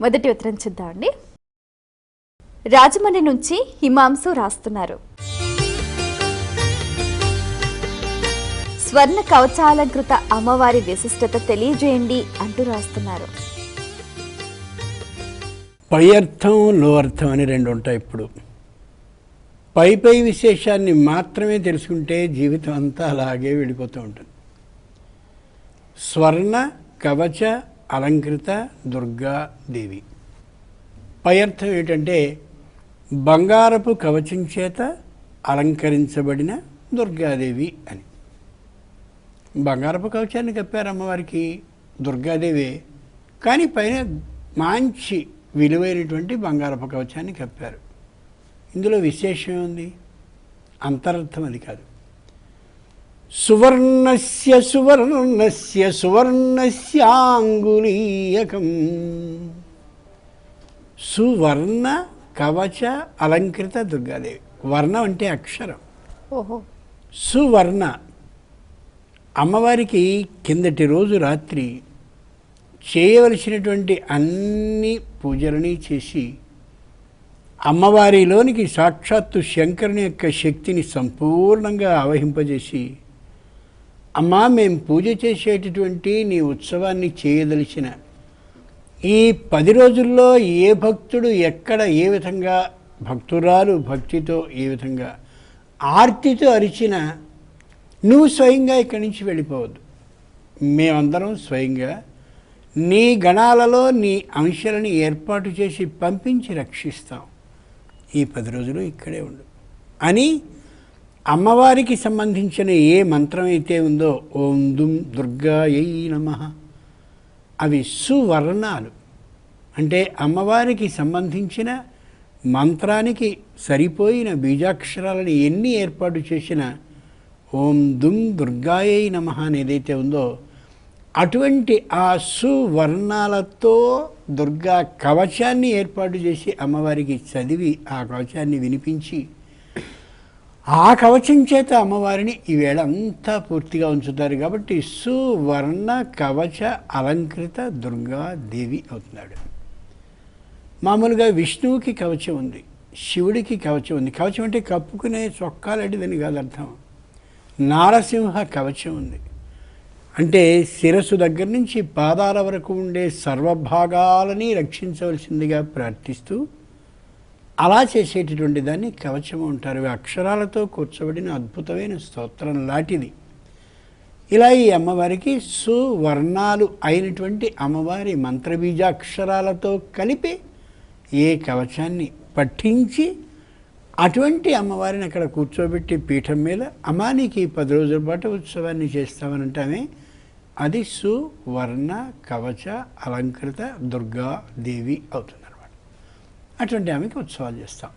మొదటి ఉత్తరం చూద్దామండి. రాజమండ్రి నుంచి హిమాంశు రాస్తున్నారు. స్వర్ణ కవచాలంకృత అమ్మవారి విశిష్టత తెలియజేయండి అంటూ రాస్తున్నారు. పై అర్థం లో అర్థం అని రెండు ఉంటాయి. ఇప్పుడు పై విశేషాన్ని మాత్రమే తెలుసుకుంటే జీవితం అంతా అలాగే వెళ్ళిపోతూ ఉంటుంది. స్వర్ణ కవచ అలంకృత దుర్గాదేవి. పై అర్థం ఏంటంటే బంగారపు కవచం చేత అలంకరించబడిన దుర్గాదేవి అని. బంగారపు కవచాన్ని కప్పారు అమ్మవారికి, దుర్గాదేవి. కానీ పైన మంచి విలువైనటువంటి బంగారపు కవచాన్ని కప్పారు. ఇందులో విశేషం ఉంది, అంతరర్థం అది కాదు. సువర్ణస్య సువర్ణస్య సువర్ణస్యాంగులీయకం. సువర్ణ కవచ అలంకృత దుర్గాదేవి. వర్ణం అంటే అక్షరం. సువర్ణ అమ్మవారికి కిందటి రోజు రాత్రి చేయవలసినటువంటి అన్ని పూజలని చేసి అమ్మవారిలోనికి సాక్షాత్తు శంకరుని యొక్క శక్తిని సంపూర్ణంగా ఆవహింపజేసి, అమ్మా మేము పూజ చేసేటటువంటి నీ ఉత్సవాన్ని చేయదలిచిన ఈ 10 రోజుల్లో ఏ భక్తుడు ఎక్కడ ఏ విధంగా భక్తురాలు భక్తితో ఏ విధంగా ఆర్తితో అరిచినా నువ్వు స్వయంగా ఇక్కడి నుంచి వెళ్ళిపోవద్దు. మేమందరం స్వయంగా నీ గణాలలో నీ అంశాలను ఏర్పాటు చేసి పంపించి రక్షిస్తాం. ఈ 10 రోజులు ఇక్కడే ఉండు అని అమ్మవారికి సంబంధించిన ఏ మంత్రం అయితే ఉందో, ఓం దుం దుర్గాయై నమః, అవి సువర్ణాలు. అంటే అమ్మవారికి సంబంధించిన మంత్రానికి సరిపోయిన బీజాక్షరాలను ఎన్ని ఏర్పాటు చేసిన ఓం దుం దుర్గాయై నమః అని ఏదైతే ఉందో, అటువంటి ఆ సువర్ణాలతో దుర్గా కవచాన్ని ఏర్పాటు చేసి అమ్మవారికి చదివి ఆ కవచాన్ని వినిపించి ఆ కవచం చేత అమ్మవారిని ఈవేళ అంతా పూర్తిగా ఉంచుతారు. కాబట్టి సువర్ణ కవచ అలంకృత దుర్గాదేవి అవుతున్నాడు. మామూలుగా విష్ణువుకి కవచం ఉంది, శివుడికి కవచం ఉంది. కవచం అంటే కప్పుకునే చొక్కాలాంటిదని కాదు అర్థం. నారసింహ కవచం ఉంది అంటే శిరస్సు దగ్గర నుంచి పాదాల వరకు ఉండే సర్వభాగాలని రక్షించవలసిందిగా ప్రార్థిస్తూ అలా చేసేటటువంటి దాన్ని కవచము అంటారు. అక్షరాలతో కూర్చోబడిన అద్భుతమైన స్తోత్రం లాంటిది. ఇలా ఈ అమ్మవారికి సువర్ణాలు అయినటువంటి అమ్మవారి మంత్రబీజాక్షరాలతో కలిపి ఏ కవచాన్ని పఠించి అటువంటి అమ్మవారిని అక్కడ కూర్చోబెట్టి పీఠం మీద అమ్మానికి 10 రోజుల పాటు ఉత్సవాన్ని చేస్తామనంటామే. అది సువర్ణ కవచ అలంకృత దుర్గాదేవి అవుతుందన్నమాట. అటువంటి ఆమెకి ఉత్సవాలు చేస్తాం.